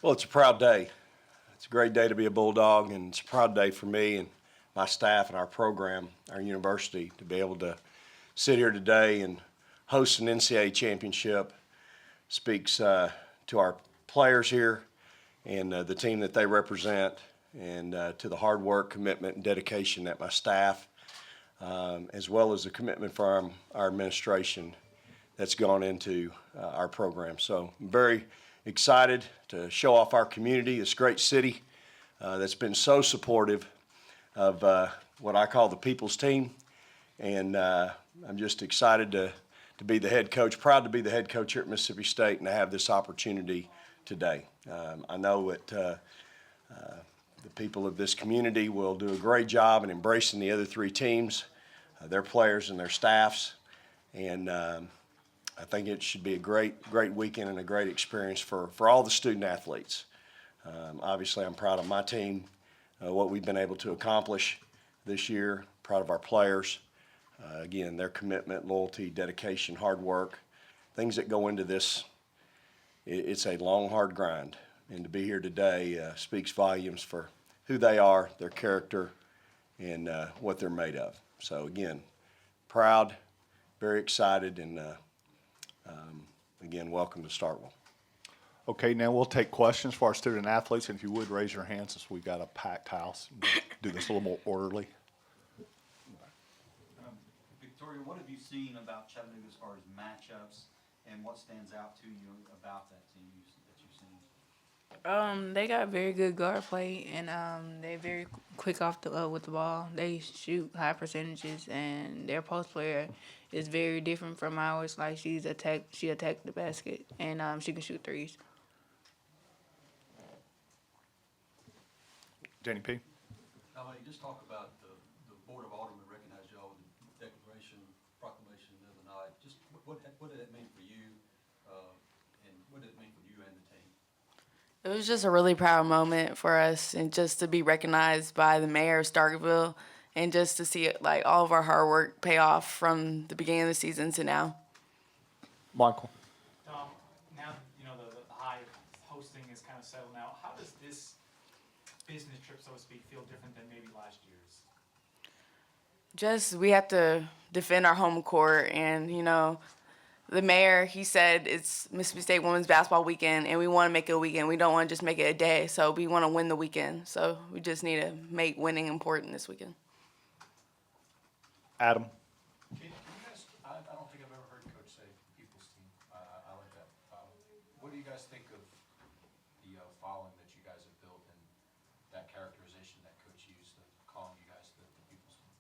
Well, it's a proud day. It's a great day to be a Bulldog, and it's a proud day for me and my staff and our program, our university, to be able to sit here today and host an NCAA championship. Speaks to our players here and the team that they represent, and to the hard work, commitment, and dedication that my staff, as well as the commitment from our administration that's gone into our program. So I'm very excited to show off our community, this great city that's been so supportive of what I call the people's team. And I'm just excited to be the head coach, proud to be the head coach here at Mississippi State and to have this opportunity today. I know that the people of this community will do a great job in embracing the other three teams, their players and their staffs. And I think it should be a great weekend and a great experience for all the student athletes. Obviously, I'm proud of my team, what we've been able to accomplish this year, proud of our players. Again, their commitment, loyalty, dedication, hard work, things that go into this. It's a long, hard grind. And to be here today speaks volumes for who they are, their character, and what they're made of. So again, proud, very excited, and again, welcome to Starkville. Okay, now we'll take questions for our student athletes, and if you would raise your hand since we've got a packed house. Do this a little more orderly. Victoria, what have you seen about Chattanooga as far as matchups, and what stands out to you about that team that you've seen? They got very good guard play, and they're very quick off the with the ball. They shoot high percentages, and their post player is very different from ours. Like she attacked the basket, and she can shoot threes. Danny P. Now, when you just talk about the Board of Aldermen recognized y'all with the proclamation the other night, just what did that mean for you, and what did it mean for you and the team? It was just a really proud moment for us, and just to be recognized by the mayor of Starkville, and just to see it, like all of our hard work pay off from the beginning of the season to now. Michael. Now the high hosting is kind of settled now. How does this business trip, so to speak, feel different than maybe last year's? Just we have to defend our home court, and the mayor, he said it's Mississippi State Women's Basketball Weekend, and we want to make it a weekend. We don't want to just make it a day, so we want to win the weekend. So we just need to make winning important this weekend. Adam. Can you guys, I don't think I've ever heard Coach say people's team. I like that. What do you guys think of the following that you guys have built and that characterization that Coach used of calling you guys the people's team?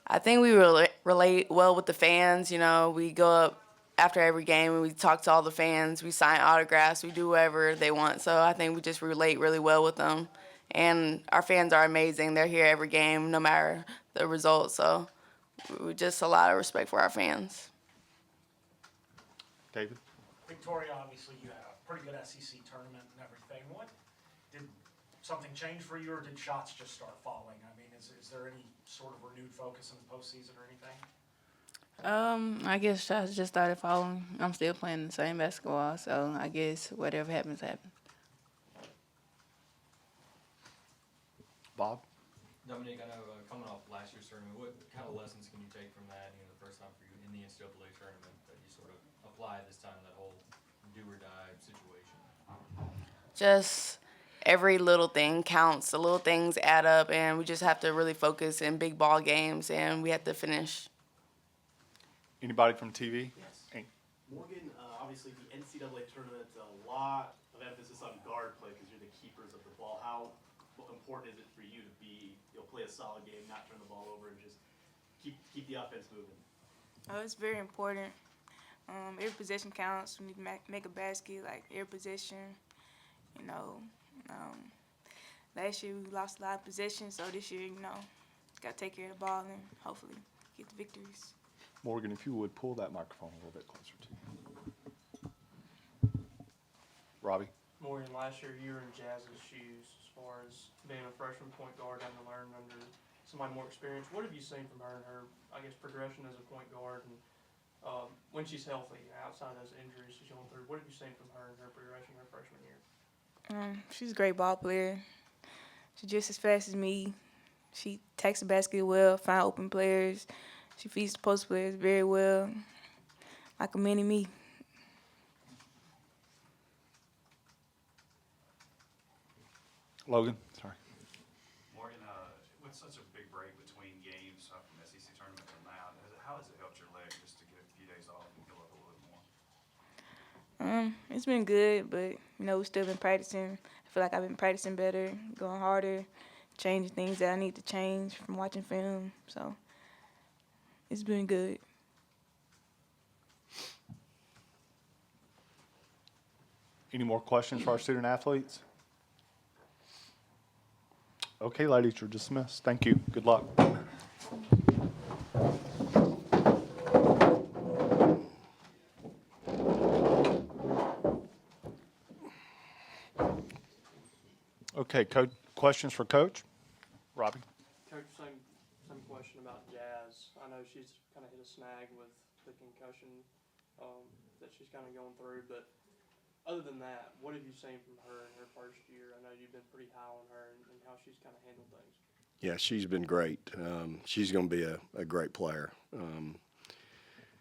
I think we relate well with the fans. We go up after every game and we talk to all the fans. We sign autographs. We do whatever they want. So I think we just relate really well with them. And our fans are amazing. They're here every game, no matter the result. So we just a lot of respect for our fans. David. Victoria, obviously you had a pretty good SEC tournament and everything. What did something change for you, or did shots just start falling? I mean, is there any sort of renewed focus in the postseason or anything? I guess shots just started falling. I'm still playing the same basketball, so I guess whatever happens, happens. Bob. Dominique, I know coming off last year's tournament, what kind of lessons can you take from that? The first time for you in the NCAA tournament that you sort of apply this time, that whole do or die situation. Just every little thing counts. The little things add up, and we just have to really focus in big ball games, and we have to finish. Anybody from TV? Yes. Morgan, obviously the NCAA tournament, a lot of emphasis on guard play because you're the keepers of the ball. How important is it for you to play a solid game, not turn the ball over, and just keep the offense moving? Oh, it's very important. Every possession counts. We need to make a basket, like every possession. Last year we lost a lot of possessions, so this year, got to take care of the ball and hopefully get the victories. Morgan, if you would pull that microphone a little bit closer to you. Robbie. Morgan, last year you were in Jazz's shoes as far as being a freshman point guard and to learn under somebody more experienced. What have you seen from her and her, progression as a point guard, and When she's healthy, outside of those injuries she's going through, what have you seen from her in her progression her freshman year? She's a great ball player. She's just as fast as me. She takes the basket well, find open players. She feeds the post players very well, like a mini me. Logan, sorry. Morgan, with such a big break between games from the SEC tournament till now, how has it helped your leg just to get a few days off and heal up a little bit more? It's been good, but we've still been practicing. I feel like I've been practicing better, going harder, changing things that I need to change from watching film. So it's been good. Any more questions for our student athletes? Okay, ladies, you're dismissed. Thank you. Good luck. Okay, questions for Coach? Robbie? Coach, same question about Jazz. I know she's kind of hit a snag with the concussion that she's kind of going through, but other than that, what have you seen from her in her first year? I know you've been pretty high on her and how she's kind of handled things. Yeah, she's been great. She's going to be a great player.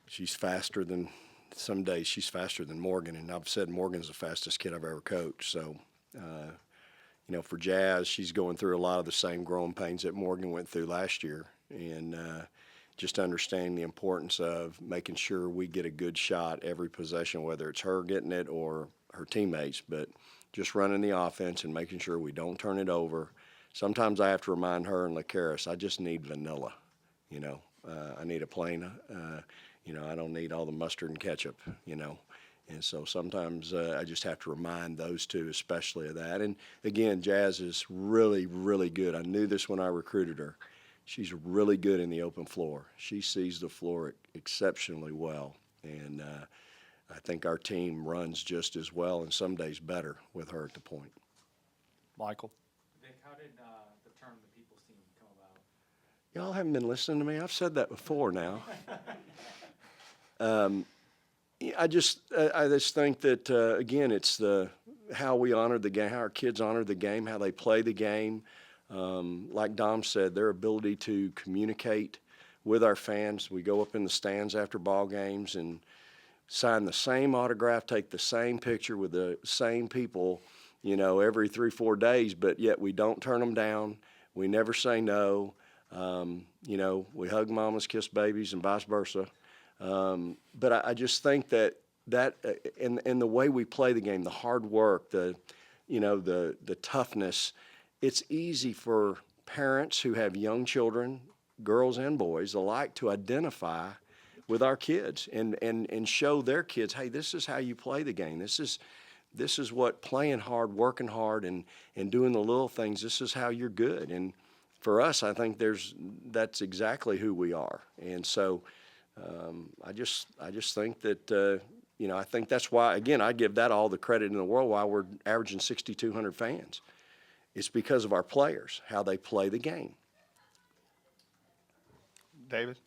She's faster than some days. She's faster than Morgan, and I've said Morgan's the fastest kid I've ever coached. So, for Jazz, she's going through a lot of the same growing pains that Morgan went through last year, and just understanding the importance of making sure we get a good shot every possession, whether it's her getting it or her teammates, but just running the offense and making sure we don't turn it over. Sometimes I have to remind her and LaCaris, I just need vanilla, I need a plain, I don't need all the mustard and ketchup, And so sometimes I just have to remind those two especially of that. And again, Jazz is really, really good. I knew this when I recruited her. She's really good in the open floor. She sees the floor exceptionally well. And I think our team runs just as well and some days better with her at the point. Michael? Vic, how did the Turn the People's team come about? Y'all haven't been listening to me. I've said that before now. I just think that, again, it's how we honor the game, how our kids honor the game, how they play the game. Like Dom said, their ability to communicate with our fans. We go up in the stands after ball games and sign the same autograph, take the same picture with the same people, every 3-4 days, but yet we don't turn them down. We never say no. We hug mamas, kiss babies, and vice versa. But I just think that in the way we play the game, the hard work, the toughness, it's easy for parents who have young children, girls and boys alike, to identify with our kids and show their kids, hey, this is how you play the game. This is what playing hard, working hard, and doing the little things, this is how you're good. And for us, I think that's exactly who we are. And so I just think that, I think that's why, again, I give that all the credit in the world why we're averaging 6,200 fans. It's because of our players, how they play the game. David?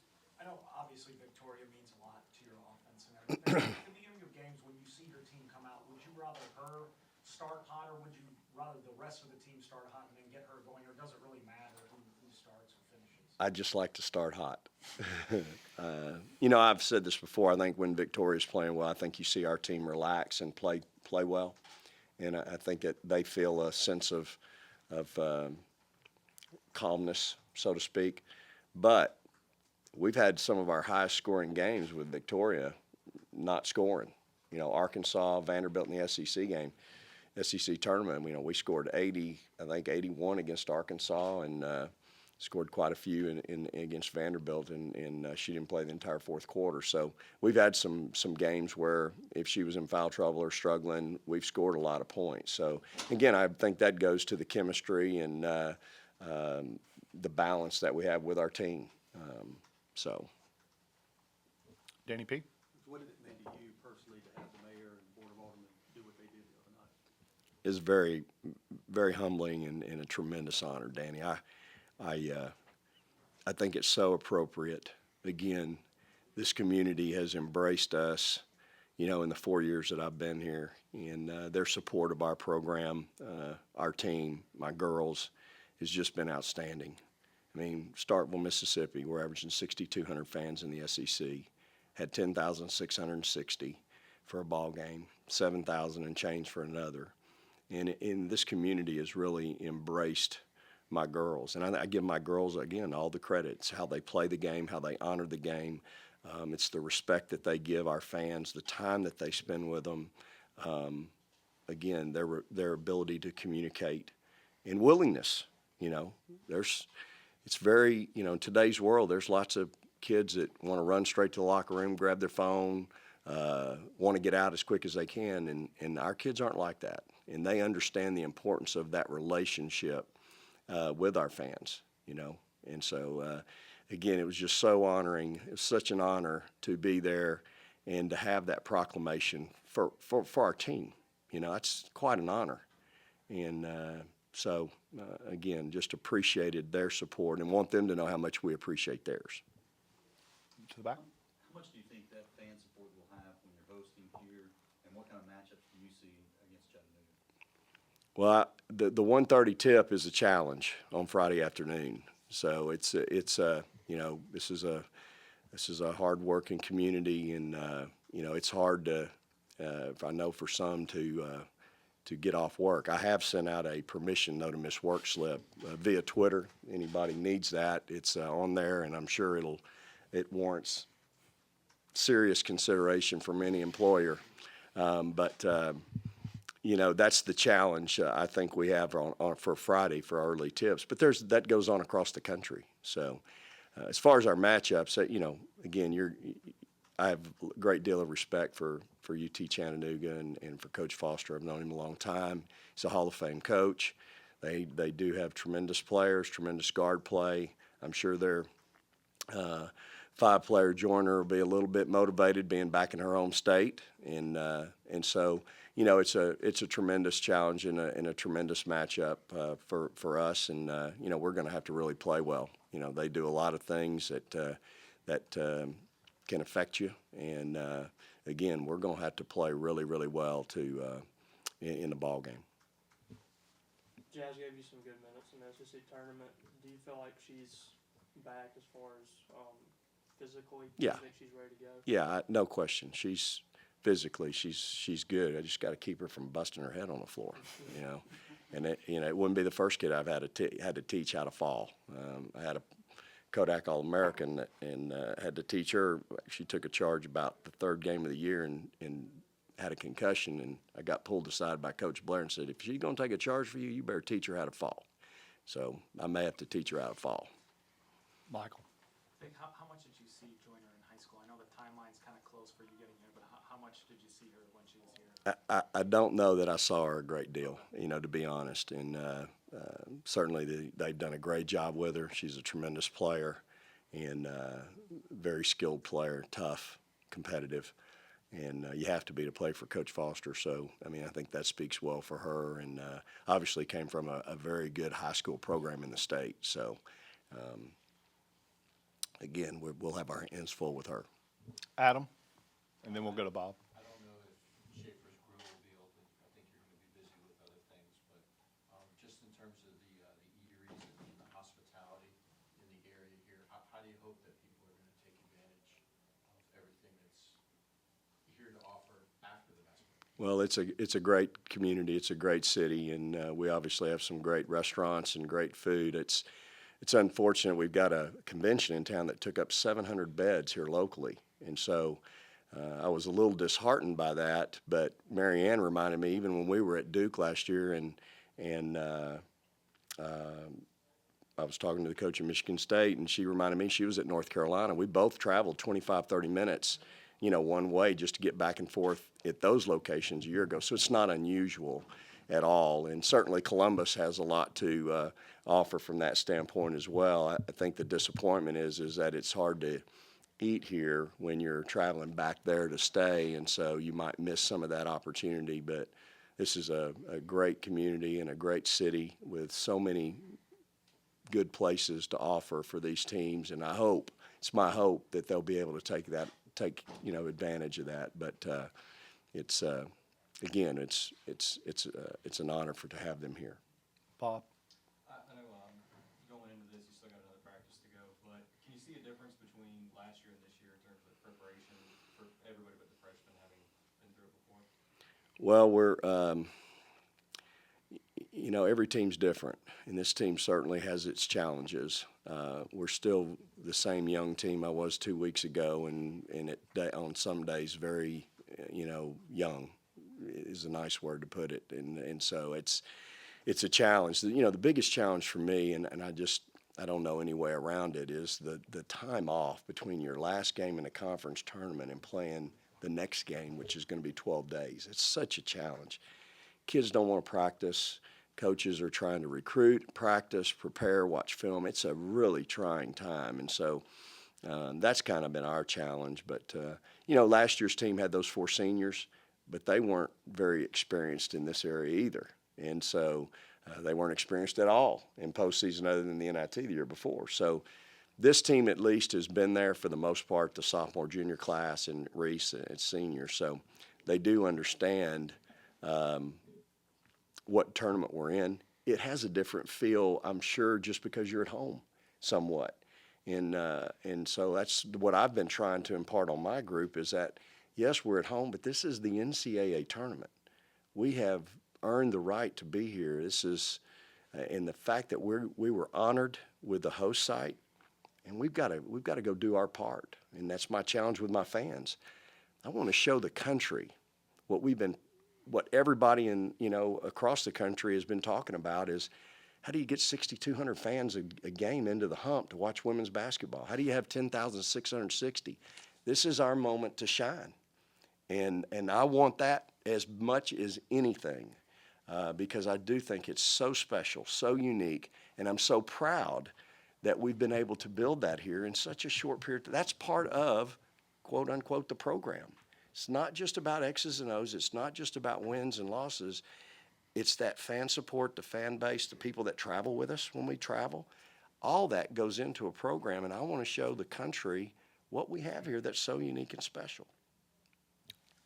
I know obviously Victoria means a lot to your offense and everything. At the beginning of games, when you see your team come out, would you rather her start hot or would you rather the rest of the team start hot and then get her going, or does it really matter who starts or finishes? I just like to start hot. I've said this before. I think when Victoria's playing well, I think you see our team relax and play well, and I think that they feel a sense of calmness, so to speak. But we've had some of our highest scoring games with Victoria not scoring. Arkansas, Vanderbilt in the SEC game, SEC tournament. We scored 81 against Arkansas, and scored quite a few against Vanderbilt, and she didn't play the entire fourth quarter. So we've had some games where if she was in foul trouble or struggling, we've scored a lot of points. So again, I think that goes to the chemistry and the balance that we have with our team. Danny P? What did it mean to you personally to have the mayor and Board of Aldermen do what they did the other night? It's very, very humbling and a tremendous honor, Danny. I think it's so appropriate. Again, this community has embraced us, you know, in the 4 years that I've been here, and their support of our program, our team, my girls, has just been outstanding. I mean, Starkville, Mississippi, we're averaging 6,200 fans in the SEC, had 10,660 for a ball game, 7,000 and change for another. And this community has really embraced my girls. And I give my girls, again, all the credits, how they play the game, how they honor the game. It's the respect that they give our fans, the time that they spend with them. Again, their ability to communicate and willingness, you know. It's very, you know, in today's world, there's lots of kids that want to run straight to the locker room, grab their phone, want to get out as quick as they can, and our kids aren't like that. And they understand the importance of that relationship with our fans, you know. And so, again, it was just so honoring. It was such an honor to be there and to have that proclamation for our team. You know, that's quite an honor. And so, again, just appreciated their support and want them to know how much we appreciate theirs. To the back. How much do you think that fan support will have when you're hosting here, and what kind of matchups do you see against Chattanooga? Well, the 1:30 tip is a challenge on Friday afternoon. So it's you know, this is a hard-working community, and you know, it's hard to if I know for some to get off work. I have sent out a permission no to miss work slip via Twitter. Anybody needs that, it's on there, and I'm sure it warrants serious consideration from any employer. But you know, that's the challenge I think we have on for Friday for early tips. But that goes on across the country. So as far as our matchups, you know, again, I have a great deal of respect for UT Chattanooga and for Coach Foster. I've known him a long time. He's a Hall of Fame coach. They do have tremendous players, tremendous guard play. I'm sure their five-player Joyner will be a little bit motivated being back in her home state, and so, you know, it's a tremendous challenge and a tremendous matchup for us, and you know, we're going to have to really play well. You know, they do a lot of things that can affect you, and again, we're going to have to play really, really well in the ball game. Jazz gave you some good minutes in the SEC tournament. Do you feel like she's back as far as physically? Yeah. Do you think she's ready to go? Yeah, no question. She's physically, she's good. I just got to keep her from busting her head on the floor, you know. And it wouldn't be the first kid I've had to teach how to fall. I had a Kodak All-American and had to teach her. She took a charge about the third game of the year and had a concussion, and I got pulled aside by Coach Blair and said, if she's going to take a charge for you, you better teach her how to fall. So I may have to teach her how to fall. Michael. How much did you see Joyner in high school? I know the timeline's kind of close for you getting here, but how much did you see her when she was here? I don't know that I saw her a great deal, you know, to be honest. And certainly they've done a great job with her. She's a tremendous player and very skilled player, tough, competitive. And you have to be to play for Coach Foster. So, I mean, I think that speaks well for her. And obviously came from a very good high school program in the state. So, again, we'll have our hands full with her. Adam, and then we'll go to Bob. I don't know if Schaefer's Grill will be open. I think you're gonna be busy with other things, but, just in terms of the eateries and the hospitality in the area here, how do you hope that people are gonna take advantage of everything that's here to offer after the basketball? Well, it's a great community. It's a great city, and we obviously have some great restaurants and great food. It's unfortunate we've got a convention in town that took up 700 beds here locally, and so I was a little disheartened by that. But Mary Ann reminded me, even when we were at Duke last year, and I was talking to the coach at Michigan State, and she reminded me she was at North Carolina. We both traveled 25, 30 minutes, you know, one way just to get back and forth at those locations a year ago. So it's not unusual at all. And certainly Columbus has a lot to offer from that standpoint as well. I think the disappointment is that it's hard to eat here when you're traveling back there to stay, and so you might miss some of that opportunity. But this is a great community and a great city with so many good places to offer for these teams, and I hope it's my hope that they'll be able to take advantage of that. But it's again, it's an honor to have them here. Bob? I know going into this, you still got another practice to go, but can you see a difference between last year and this year in terms of preparation for everybody but the freshmen having been through it before? Well, every team's different, and this team certainly has its challenges. We're still the same young team I was 2 weeks ago, and on some days very, young is a nice word to put it, and so it's a challenge. The biggest challenge for me, and I don't know any way around it, is the time off between your last game in a conference tournament and playing the next game, which is going to be 12 days. It's such a challenge. Kids don't want to practice. Coaches are trying to recruit, practice, prepare, watch film. It's a really trying time, and so that's kind of been our challenge. But, last year's team had those 4 seniors, but they weren't very experienced in this area either. And so they weren't experienced at all in postseason other than the NIT the year before. So this team at least has been there for the most part, the sophomore, junior class, and Reese and senior. So they do understand what tournament we're in. It has a different feel, I'm sure, just because you're at home somewhat. And so that's what I've been trying to impart on my group is that, yes, we're at home, but this is the NCAA tournament. We have earned the right to be here. This is, and the fact that we were honored with the host site, and we've got to go do our part. And that's my challenge with my fans. I want to show the country what everybody across the country has been talking about is how do you get 6,200 fans a game into the hump to watch women's basketball? How do you have 10,660? This is our moment to shine. And I want that as much as anything because I do think it's so special, so unique, and I'm so proud that we've been able to build that here in such a short period. That's part of, quote unquote, the program. It's not just about X's and O's. It's not just about wins and losses. It's that fan support, the fan base, the people that travel with us when we travel. All that goes into a program, and I want to show the country what we have here that's so unique and special.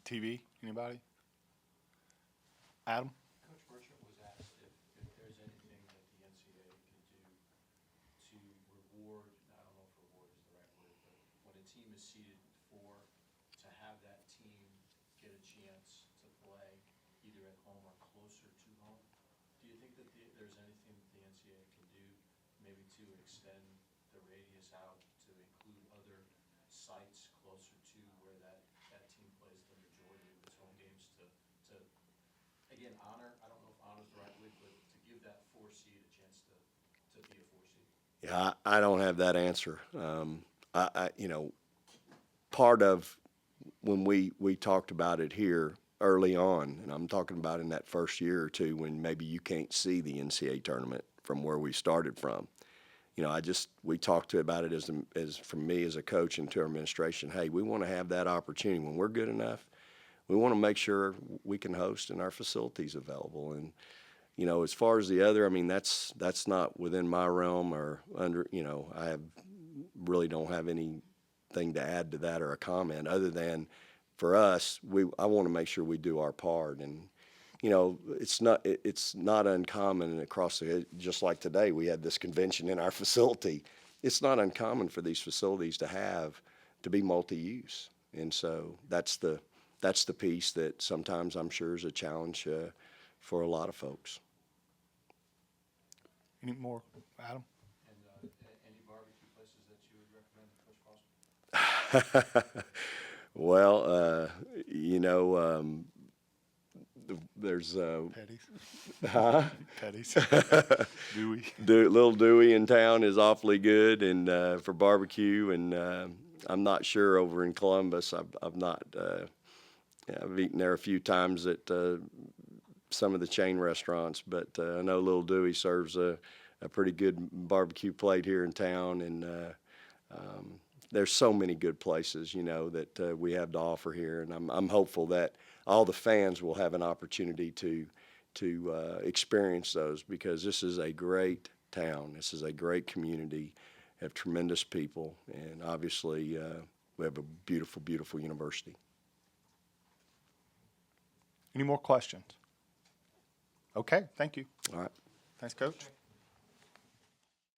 TV, anybody? Adam? Coach Burchett was asked if there's anything that the NCAA could do to reward, I don't know if reward is the right word, but when a team is seeded 4, to have that team get a chance to play either at home or closer to home. Do you think that there's anything that the NCAA can do maybe to extend the radius out to include other sites closer to where that team plays the majority of its home games to again, honor, I don't know if honor is the right word, but to give that 4 seed a chance to be a 4 seed? Yeah, I don't have that answer. Part of when we talked about it here early on, and I'm talking about in that first year or two when maybe you can't see the NCAA tournament from where we started from. We talked about it as from me as a coach and to our administration, hey, we want to have that opportunity when we're good enough. We want to make sure we can host and our facilities available. And, as far as the other, that's not within my realm or under, I really don't have anything to add to that or a comment other than for us, I want to make sure we do our part. And, it's not uncommon across just like today, we had this convention in our facility. It's not uncommon for these facilities to be multi-use. And so that's the piece that sometimes I'm sure is a challenge for a lot of folks. Any more, Adam? And any barbecue places that you would recommend, Coach Foster? Well, there's Petty's? Petty's. Dewey. Little Dewey in town is awfully good and for barbecue, and I'm not sure over in Columbus. I've eaten there a few times at some of the chain restaurants, but I know Little Dewey serves a pretty good barbecue plate here in town, and there's so many good places, that we have to offer here, and I'm hopeful that all the fans will have an opportunity to experience those because this is a great town. This is a great community. have tremendous people, and obviously we have a beautiful, beautiful university. Any more questions? Okay, thank you. All right. Thanks, Coach.